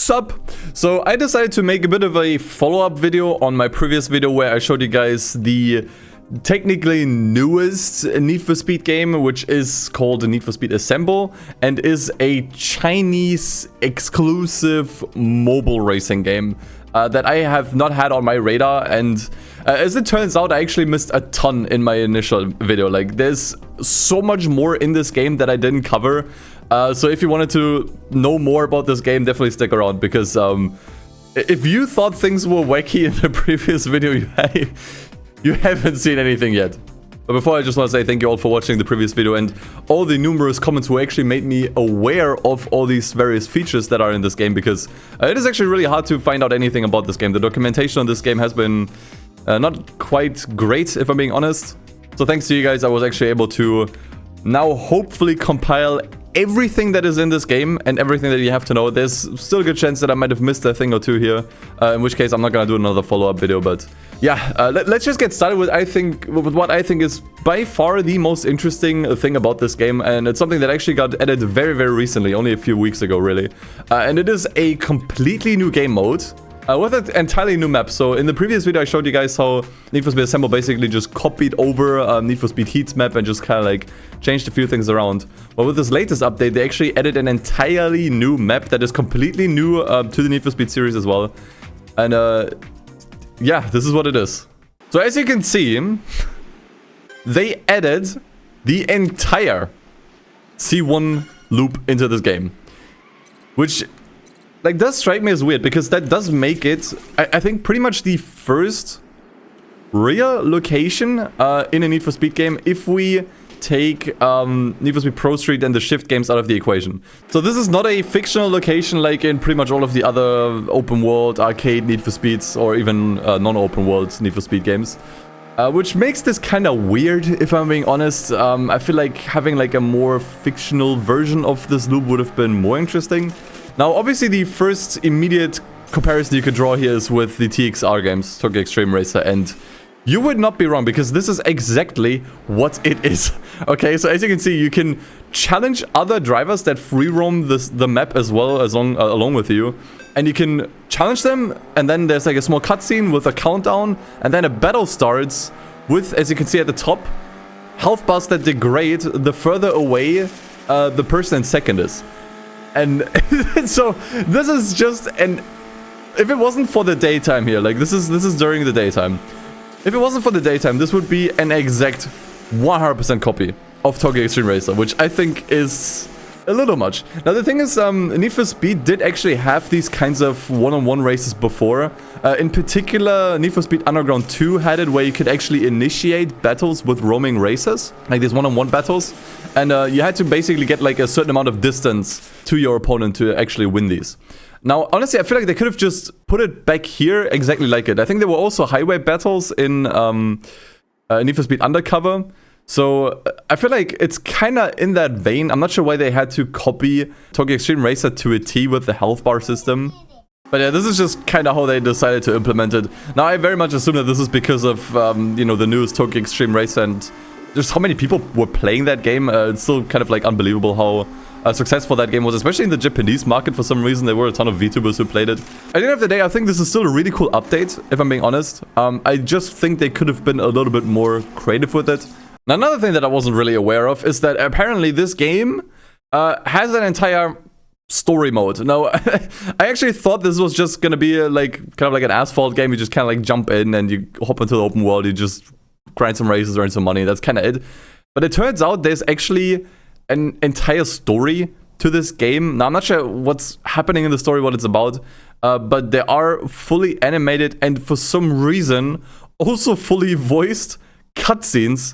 Sup? So I decided to make a bit of a follow-up video on my previous video where I showed you guys the technically newest Need for Speed game, which is called Need for Speed Assemble and is a Chinese exclusive mobile racing game that I have not had on my radar. And as it turns out, I actually missed a ton in my initial video. Like, there's so much more in this game that I didn't cover. So if you wanted to know more about this game, definitely stick around, because if you thought things were wacky in the previous video, you haven't seen anything yet. But before, I just want to say thank you all for watching the previous video and all the numerous comments who actually made me aware of all these various features that are in this game, because it is actually really hard to find out anything about this game. The documentation on this game has been not quite great, if I'm being honest. So thanks to you guys, I was actually able to now hopefully compile everything that is in this game and everything that you have to know. There's still a good chance that I might have missed a thing or two here, in which case I'm not gonna do another follow-up video. But yeah, let's just get started with what I think is by far the most interesting thing about this game, and it's something that actually got added very, very recently, only a few weeks ago, really. And it is a completely new game mode. With an entirely new map. So in the previous video, I showed you guys how Need for Speed Assemble basically just copied over Need for Speed Heat's map and just kind of like changed a few things around. But with this latest update, they actually added an entirely new map that is completely new to the Need for Speed series as well. And yeah, this is what it is. So as you can see, they added the entire C1 loop into this game, which like does strike me as weird, because that does make it, I think, pretty much the first real location in a Need for Speed game if we take Need for Speed Pro Street and the Shift games out of the equation. So this is not a fictional location like in pretty much all of the other open world arcade Need for Speeds or even non-open world Need for Speed games. Which makes this kind of weird, if I'm being honest. I feel like having like a more fictional version of this loop would have been more interesting. Now, obviously, the first immediate comparison you could draw here is with the TXR games, Tokyo Extreme Racer, and you would not be wrong, because this is exactly what it is. Okay, so as you can see, you can challenge other drivers that free roam the map as well as along with you, and you can challenge them, and then there's like a small cutscene with a countdown, and then a battle starts with, as you can see at the top, health bars that degrade the further away the person in second is. And so this is just an, if it wasn't for the daytime here, like this is during the daytime. If it wasn't for the daytime, this would be an exact 100% copy of Tokyo Extreme Racer, which I think is a little much. Now the thing is, Need for Speed did actually have these kinds of one-on-one races before. In particular, Need for Speed Underground 2 had it where you could actually initiate battles with roaming racers, like these one-on-one battles. And you had to basically get like a certain amount of distance to your opponent to actually win these. Now, honestly, I feel like they could have just put it back here exactly like it. I think there were also highway battles in Need for Speed Undercover. So I feel like it's kind of in that vein. I'm not sure why they had to copy Tokyo Extreme Racer to a T with the health bar system. But yeah, this is just kind of how they decided to implement it. Now, I very much assume that this is because of, you know, the newest Tokyo Extreme Racer and just how many people were playing that game. It's still kind of like unbelievable how successful that game was, especially in the Japanese market. For some reason, there were a ton of VTubers who played it. At the end of the day, I think this is still a really cool update, if I'm being honest. I just think they could have been a little bit more creative with it. Now, another thing that I wasn't really aware of is that apparently this game has an entire story mode. Now, I actually thought this was just gonna be kind of like an asphalt game. You just kind of like jump in and you hop into the open world. You just grind some races, earn some money. That's kind of it. But it turns out there's actually an entire story to this game. Now, I'm not sure what's happening in the story, what it's about, but there are fully animated and for some reason also fully voiced cutscenes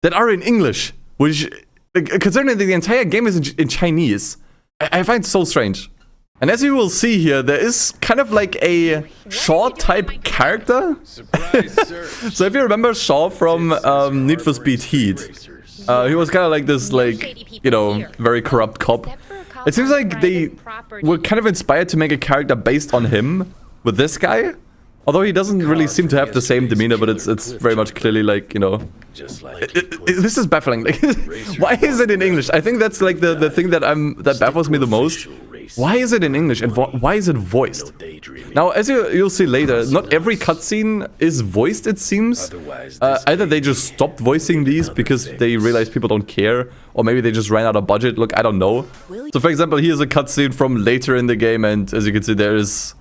that are in English, which, considering that the entire game is in Chinese, I find so strange. And as you will see here, there is kind of like a Shaw-type character. So if you remember Shaw from Need for Speed Heat, he was kind of like this, like, you know, very corrupt cop. It seems like they were kind of inspired to make a character based on him with this guy. Although he doesn't really seem to have the same demeanor, but it's very much clearly like, you know, this is baffling. Like, why is it in English? I think that's like the thing that baffles me the most. Why is it in English and why is it voiced? Now, as you'll see later, not every cutscene is voiced, it seems. Either they just stopped voicing these because they realized people don't care, or maybe they just ran out of budget. Look, I don't know. So, for example, here's a cutscene from later in the game, and as you can see, there is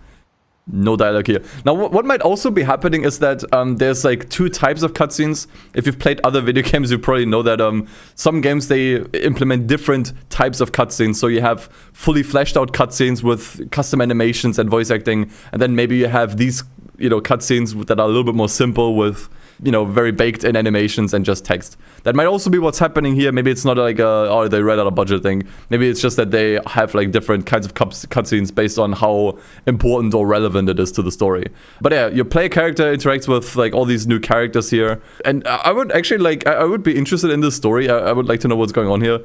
no dialogue here. Now, what might also be happening is that there's like two types of cutscenes. If you've played other video games, you probably know that some games, they implement different types of cutscenes. So you have fully fleshed out cutscenes with custom animations and voice acting. And then maybe you have these, cutscenes that are a little bit more simple with, very baked in animations and just text. That might also be what's happening here. Maybe it's not like they ran out of budget thing. Maybe it's just that they have like different kinds of cutscenes based on how important or relevant it is to the story. But yeah, your player character interacts with like all these new characters here. And I would actually I would be interested in this story. I would like to know what's going on here.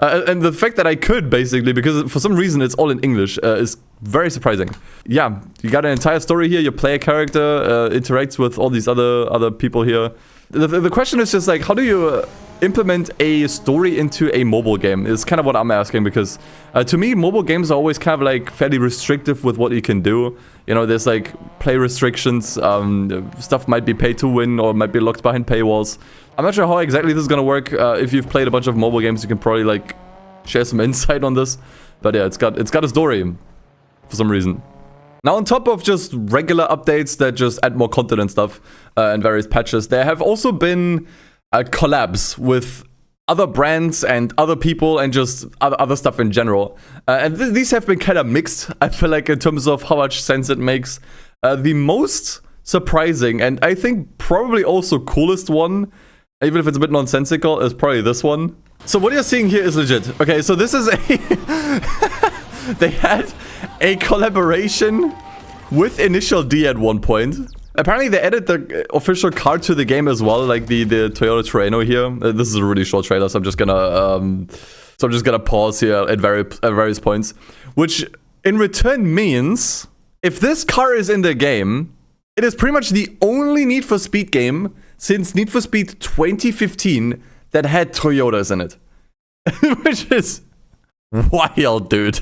And the fact that I could, basically, because for some reason it's all in English, is very surprising. Yeah, you got an entire story here. Your player character interacts with all these other people here. The question is just like, how do you implement a story into a mobile game? Is kind of what I'm asking, because to me, mobile games are always kind of like fairly restrictive with what you can do. There's like play restrictions. Stuff might be pay to win or might be locked behind paywalls. I'm not sure how exactly this is gonna work. If you've played a bunch of mobile games, you can probably like share some insight on this. But yeah, it's got a story for some reason. Now, on top of just regular updates that just add more content and stuff and various patches, there have also been collabs with other brands and other people and just other stuff in general. And these have been kind of mixed, I feel like, in terms of how much sense it makes. The most surprising, and I think probably also coolest one, even if it's a bit nonsensical, is probably this one. So what you're seeing here is legit. Okay, so this is a... They had a collaboration with Initial D at one point. Apparently they added the official car to the game as well, like the Toyota Terreno here. This is a really short trailer, so I'm just gonna pause here at various points. Which in return means if this car is in the game, it is pretty much the only Need for Speed game since Need for Speed 2015 that had Toyotas in it. Which is wild, dude.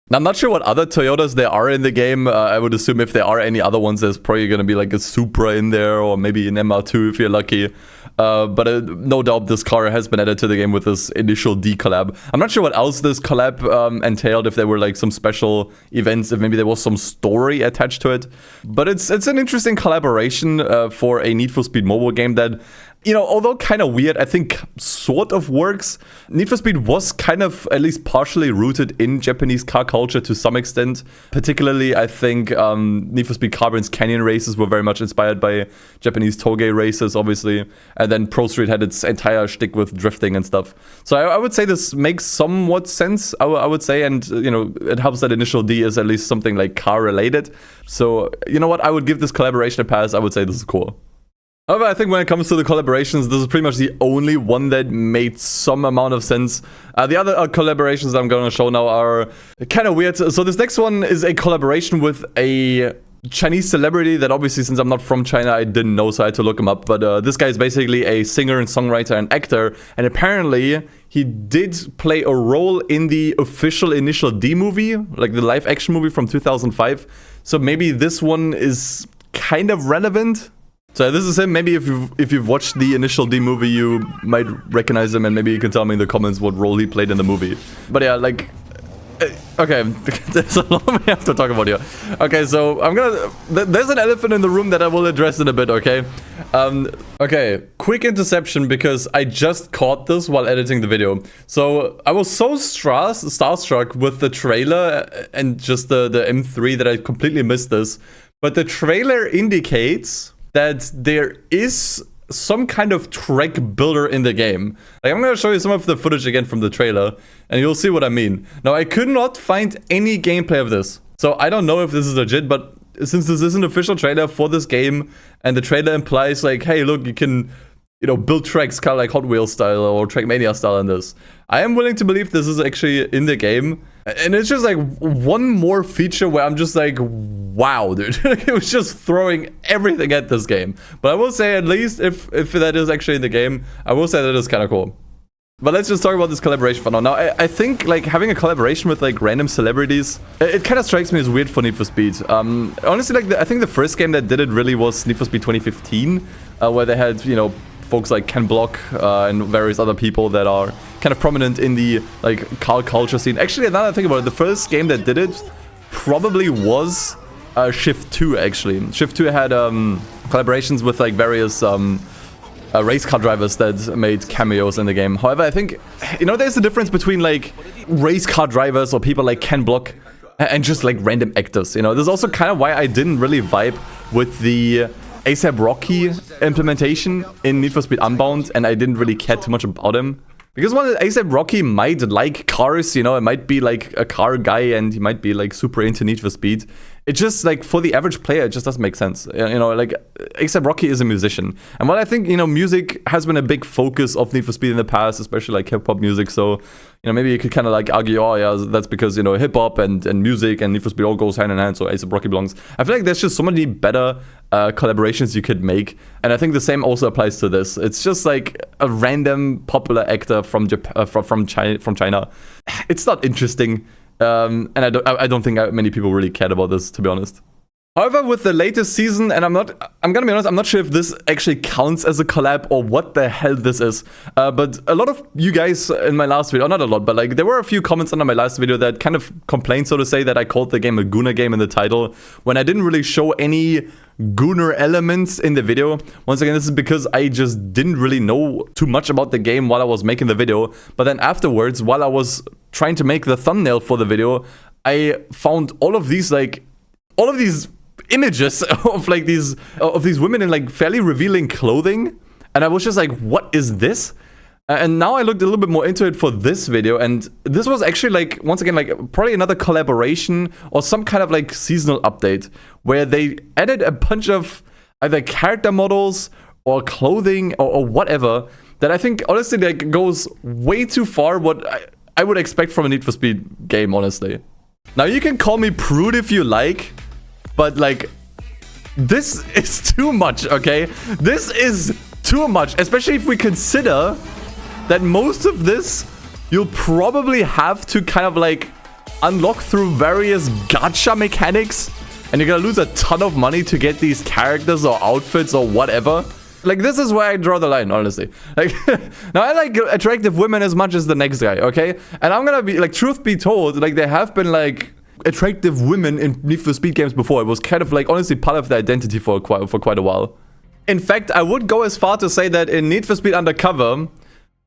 Now, I'm not sure what other Toyotas there are in the game. I would assume if there are any other ones, there's probably going to be like a Supra in there, or maybe an MR2 if you're lucky. But no doubt this car has been added to the game with this Initial D collab. I'm not sure what else this collab entailed, if there were like some special events, if maybe there was some story attached to it. But it's an interesting collaboration for a Need for Speed mobile game that, although kind of weird, I think sort of works. Need for Speed was kind of at least partially rooted in Japanese car culture to some extent. Particularly, I think Need for Speed Carbon's Canyon races were very much inspired by Japanese toge races, obviously. And then Pro Street had its entire shtick with drifting and stuff. So I would say this makes somewhat sense, I would say. And, it helps that Initial D is at least something like car related. So, you know what? I would give this collaboration a pass. I would say this is cool. However, I think when it comes to the collaborations, this is pretty much the only one that made some amount of sense. The other collaborations that I'm going to show now are kind of weird. So this next one is a collaboration with a Chinese celebrity that obviously, since I'm not from China, I didn't know, so I had to look him up. But this guy is basically a singer and songwriter and actor. And apparently, he did play a role in the official Initial D movie, like the live action movie from 2005. So maybe this one is kind of relevant. So this is him. Maybe if you've watched the Initial D movie, you might recognize him, and maybe you can tell me in the comments what role he played in the movie. But yeah, like, okay, there's a lot we have to talk about here. Okay, so there's an elephant in the room that I will address in a bit, okay? Okay, quick interception, because I just caught this while editing the video. So I was so starstruck with the trailer and just the M3 that I completely missed this. But the trailer indicates that there is some kind of track builder in the game. Like, I'm gonna show you some of the footage again from the trailer, and you'll see what I mean. Now, I could not find any gameplay of this, so I don't know if this is legit, but since this is an official trailer for this game, and the trailer implies like, hey, look, you can, build tracks kind of like Hot Wheels style or Trackmania style in this, I am willing to believe this is actually in the game. And it's just like one more feature where I'm just like, wow, dude. It was just throwing everything at this game. But I will say, at least if that is actually in the game, I will say that is kind of cool. But let's just talk about this collaboration for now. Now, I think, like, having a collaboration with, like, random celebrities, it kind of strikes me as weird for Need for Speed. Honestly, like, I think the first game that did it really was Need for Speed 2015, where they had, you know, folks like Ken Block and various other people that are kind of prominent in the, like, car culture scene. Actually, now that I think about it, the first game that did it probably was Shift 2, actually. Shift 2 had collaborations with, like, various race car drivers that made cameos in the game. However, I think, you know, there's a difference between, like, race car drivers or people like Ken Block and just, like, random actors, you know. There's also kind of why I didn't really vibe with the A$AP Rocky implementation in Need for Speed Unbound, and I didn't really care too much about him. Because while A$AP Rocky might like cars, you know, it might be, like, a car guy and he might be, like, super into Need for Speed. It just, like, for the average player, it just doesn't make sense. You know, like, A$AP Rocky is a musician. And while I think, you know, music has been a big focus of Need for Speed in the past, especially, like, hip-hop music, so, you know, maybe you could kind of, like, argue, oh, yeah, that's because, you know, hip-hop and music and Need for Speed all goes hand in hand, so A$AP Rocky belongs. I feel like there's just so many better collaborations you could make, and I think the same also applies to this. It's just, like, a random popular actor from China. It's not interesting. And I don't think many people really cared about this, to be honest. However, with the latest season, and I'm gonna be honest, I'm not sure if this actually counts as a collab or what the hell this is. But a lot of you guys in my last video, not a lot, but like there were a few comments under my last video that kind of complained, so to say, that I called the game a Gooner game in the title, when I didn't really show any Gooner elements in the video. Once again, this is because I just didn't really know too much about the game while I was making the video. But then afterwards, while I was trying to make the thumbnail for the video, I found all of these images of like these women in like fairly revealing clothing, and I was just like, what is this? And now I looked a little bit more into it for this video, and this was actually like, once again, like probably another collaboration or some kind of like seasonal update where they added a bunch of either character models or clothing or whatever that I think honestly like goes way too far what I would expect from a Need for Speed game, honestly. Now you can call me prude if you like, but like this is too much, okay? This is too much, especially if we consider that most of this you'll probably have to kind of like unlock through various gacha mechanics, and you're gonna lose a ton of money to get these characters or outfits or whatever. Like, this is where I draw the line, honestly. Like, now I like attractive women as much as the next guy, okay? And I'm gonna be like, truth be told, like there have been like attractive women in Need for Speed games before. It was kind of like honestly part of the identity for quite a while. In fact, I would go as far to say that in Need for Speed Undercover,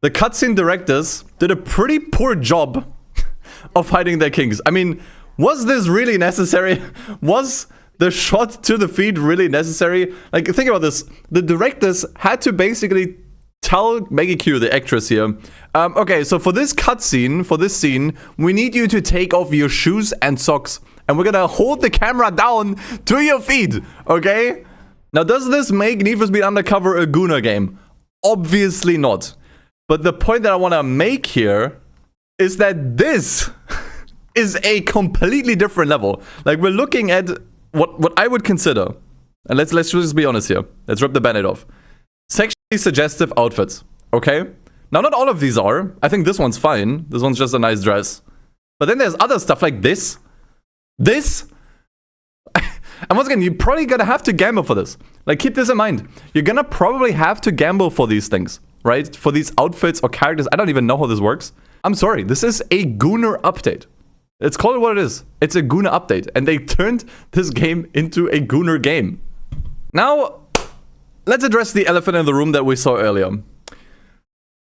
the cutscene directors did a pretty poor job of hiding their kinks. I mean, was this really necessary? Was the shot to the feet really necessary? Like, think about this. The directors had to basically tell Maggie Q, the actress here, okay, so for this cutscene, for this scene, we need you to take off your shoes and socks, and we're gonna hold the camera down to your feet, okay? Now, does this make Need for Speed Undercover a Gooner game? Obviously not. But the point that I want to make here is that this is a completely different level. Like, we're looking at what I would consider, and let's just be honest here. Let's rip the band-aid off. Sexually suggestive outfits, okay? Now, not all of these are. I think this one's fine. This one's just a nice dress. But then there's other stuff like this. This. And once again, you're probably gonna have to gamble for this. Like, keep this in mind. You're gonna probably have to gamble for these things, right? For these outfits or characters. I don't even know how this works. I'm sorry. This is a Gooner update. It's called what it is. It's a Gooner update. And they turned this game into a Gooner game. Now, let's address the elephant in the room that we saw earlier.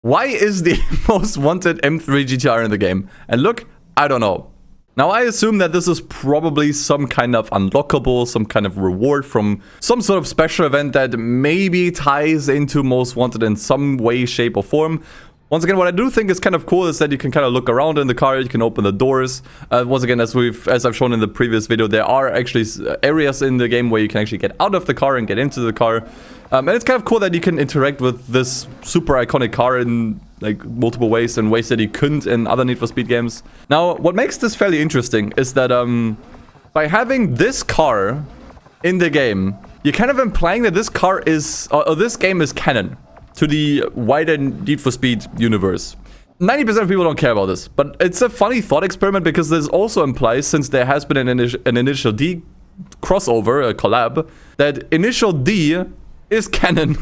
Why is the most wanted M3 GTR in the game? And look, I don't know. Now, I assume that this is probably some kind of unlockable, some kind of reward from some sort of special event that maybe ties into Most Wanted in some way, shape, or form. Once again, what I do think is kind of cool is that you can kind of look around in the car, you can open the doors. Once again, as I've shown in the previous video, there are actually areas in the game where you can actually get out of the car and get into the car. And it's kind of cool that you can interact with this super iconic car in like multiple ways, in ways that you couldn't in other Need for Speed games. Now, what makes this fairly interesting is that by having this car in the game, you're kind of implying that this car is, or this game is canon to the wider Need for Speed universe. 90% of people don't care about this, but it's a funny thought experiment because this also implies, since there has been an Initial D crossover, a collab, that Initial D is canon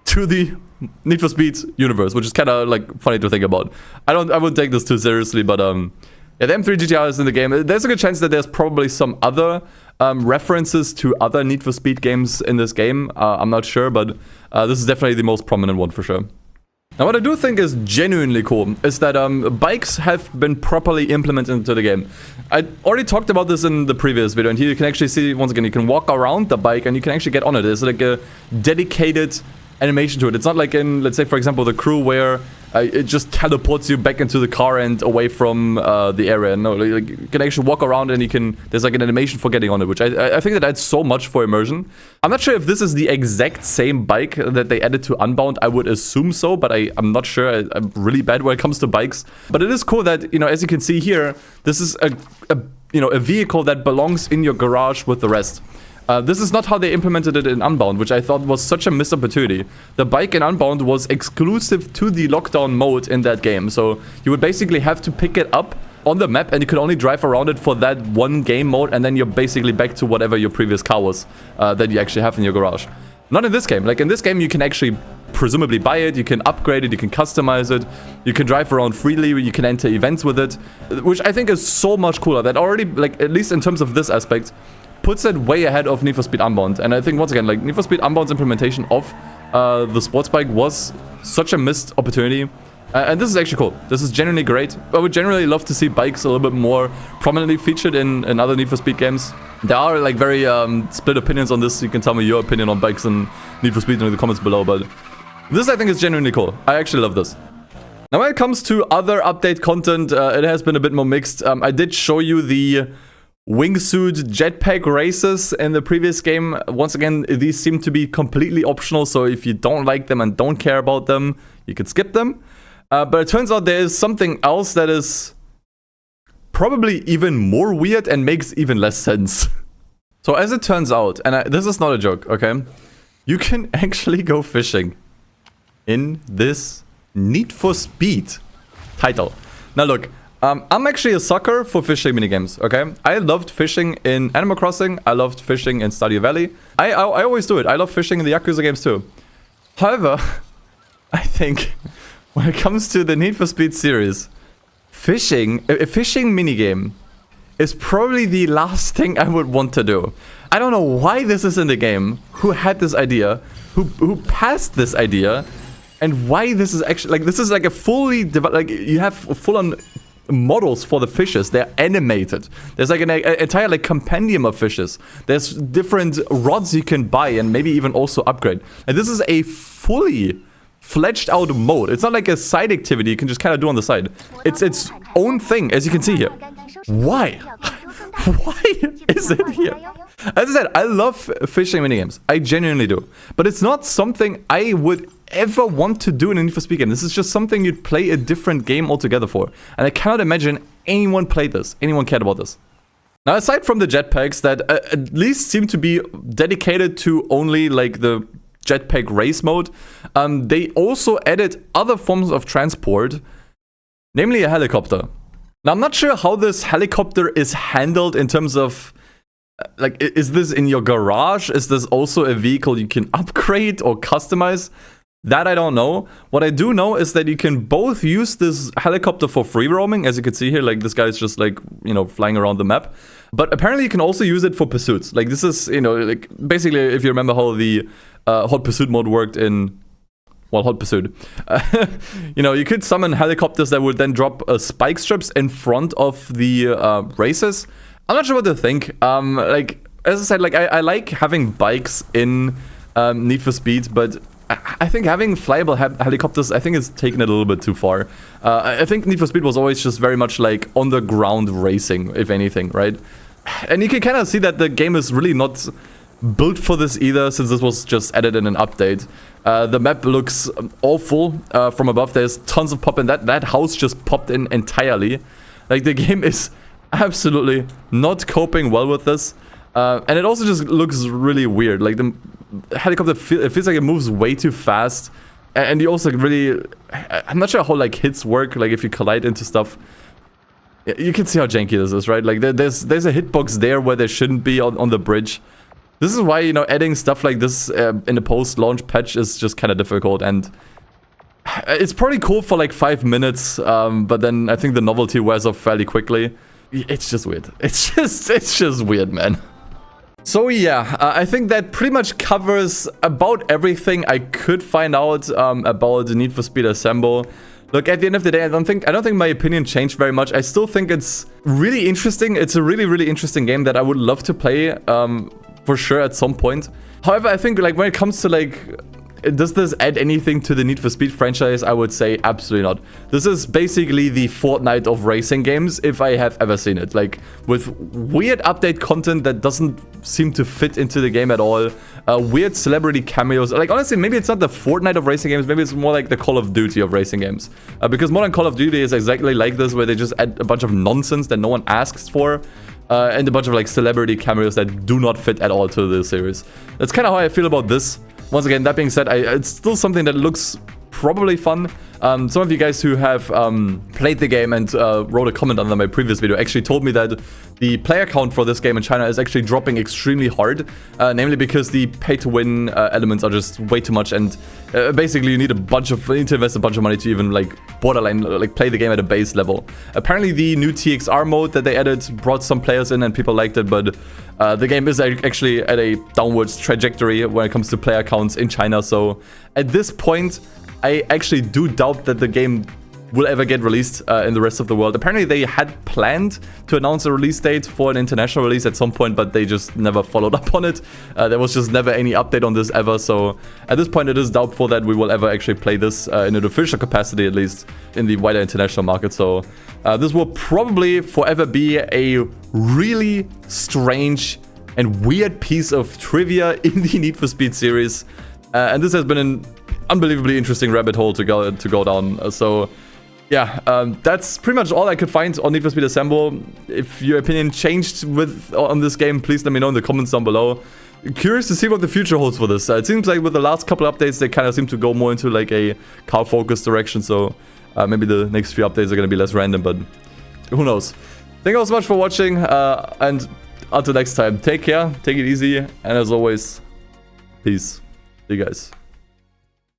to the Need for Speed universe, which is kind of like funny to think about. I wouldn't take this too seriously, but yeah, the M3 GTR is in the game. There's a good chance that there's probably some other references to other Need for Speed games in this game. I'm not sure, but this is definitely the most prominent one for sure. Now, what I do think is genuinely cool is that bikes have been properly implemented into the game. I already talked about this in the previous video, and here you can actually see, once again, you can walk around the bike and you can actually get on it. There's like a dedicated animation to it. It's not like in, let's say, for example, The Crew, where it just teleports you back into the car and away from the area. No, like, you can actually walk around and you can, there's like an animation for getting on it, which I think that adds so much for immersion. I'm not sure if this is the exact same bike that they added to Unbound. I would assume so, but I'm not sure. I'm really bad when it comes to bikes. But it is cool that, you know, as you can see here, this is a vehicle that belongs in your garage with the rest. This is not how they implemented it in Unbound, which I thought was such a missed opportunity. The bike in Unbound was exclusive to the lockdown mode in that game, so you would basically have to pick it up on the map and you could only drive around it for that one game mode, and then you're basically back to whatever your previous car was that you actually have in your garage. Not in this game. Like in this game, you can actually presumably buy it, you can upgrade it, you can customize it, you can drive around freely, you can enter events with it, which I think is so much cooler. That already, like, at least in terms of this aspect, puts it way ahead of Need for Speed Unbound. And I think, once again, like, Need for Speed Unbound's implementation of the sports bike was such a missed opportunity. And this is actually cool. This is genuinely great. I would generally love to see bikes a little bit more prominently featured in other Need for Speed games. There are like very split opinions on this. You can tell me your opinion on bikes and Need for Speed in the comments below. But this, I think, is genuinely cool. I actually love this. Now, when it comes to other update content, it has been a bit more mixed. I did show you the wingsuit jetpack races in the previous game. Once again, these seem to be completely optional, so if you don't like them and don't care about them, you can skip them. But it turns out there is something else that is probably even more weird and makes even less sense. So as it turns out, and this is not a joke, okay? You can actually go fishing in this Need for Speed title. Now look, I'm actually a sucker for fishing minigames, okay? I loved fishing in Animal Crossing. I loved fishing in Stardew Valley. I always do it. I love fishing in the Yakuza games too. However, I think when it comes to the Need for Speed series, a fishing minigame is probably the last thing I would want to do. I don't know why this is in the game, who had this idea, who passed this idea, and why this is actually, like, this is like a fully, like, you have full-on models for the fishes. They're animated. There's like an entire like compendium of fishes. There's different rods you can buy and maybe even also upgrade. And this is a fully fledged out mode. It's not like a side activity you can just kind of do on the side. It's its own thing, as you can see here. Why? Why is it here? As I said, I love fishing minigames. I genuinely do. But it's not something I would ever want to do in a Need for Speed game. This is just something you'd play a different game altogether for. And I cannot imagine anyone played this. Anyone cared about this. Now, aside from the jetpacks that at least seem to be dedicated to only like the jetpack race mode, they also added other forms of transport, namely a helicopter. Now, I'm not sure how this helicopter is handled in terms of, like, is this in your garage? Is this also a vehicle you can upgrade or customize? That I don't know. What I do know is that you can both use this helicopter for free roaming, as you can see here, like this guy is just like, you know, flying around the map. But apparently you can also use it for pursuits. Like this is, you know, like basically if you remember how the Hot Pursuit mode worked in, well, Hot Pursuit. You know, you could summon helicopters that would then drop spike strips in front of the races. I'm not sure what to think. Like, as I said, like I like having bikes in Need for Speed, but I think having flyable helicopters, I think it's taken it a little bit too far. I think Need for Speed was always just very much like on the ground racing, if anything, right? And you can kind of see that the game is really not built for this either, since this was just added in an update. The map looks awful from above. There's tons of pop in that house just popped in entirely. Like the game is absolutely not coping well with this. And it also just looks really weird. Like the helicopter, it feels like it moves way too fast. And you also really, I'm not sure how like hits work, like if you collide into stuff. You can see how janky this is, right? Like there's a hitbox there where there shouldn't be on the bridge. This is why, you know, adding stuff like this in a post-launch patch is just kind of difficult, and it's probably cool for like 5 minutes, but then I think the novelty wears off fairly quickly. It's just weird. It's just weird, man. So yeah, I think that pretty much covers about everything I could find out about the Need for Speed Assemble. Look, at the end of the day, I don't think my opinion changed very much. I still think it's really interesting. It's a really interesting game that I would love to play for sure at some point. However, I think like when it comes to like, does this add anything to the Need for Speed franchise? I would say absolutely not. This is basically the Fortnite of racing games, if I have ever seen it. Like, with weird update content that doesn't seem to fit into the game at all. Weird celebrity cameos. Like, honestly, maybe it's not the Fortnite of racing games. Maybe it's more like the Call of Duty of racing games. Because modern Call of Duty is exactly like this, where they just add a bunch of nonsense that no one asks for. And a bunch of like celebrity cameos that do not fit at all to the series. That's kind of how I feel about this. Once again, that being said, it's still something that looks probably fun. Some of you guys who have played the game and wrote a comment under my previous video actually told me that the player count for this game in China is actually dropping extremely hard. Namely because the pay-to-win elements are just way too much, and basically you need to invest a bunch of money to even like borderline like play the game at a base level. Apparently the new TXR mode that they added brought some players in and people liked it, but the game is actually at a downwards trajectory when it comes to player counts in China. So at this point, I actually do doubt that the game will ever get released in the rest of the world. Apparently they had planned to announce a release date for an international release at some point, but they just never followed up on it. There was just never any update on this ever, so at this point it is doubtful that we will ever actually play this in an official capacity, at least in the wider international market. So this will probably forever be a really strange and weird piece of trivia in the Need for Speed series. And this has been an unbelievably interesting rabbit hole to go down. So yeah, that's pretty much all I could find on Need for Speed Assemble. If your opinion changed on this game, please let me know in the comments down below. Curious to see what the future holds for this. It seems like with the last couple updates, they kind of seem to go more into like a car-focused direction. So maybe the next few updates are going to be less random, but who knows. Thank you all so much for watching, and until next time, take care, take it easy, and as always, peace. See you guys.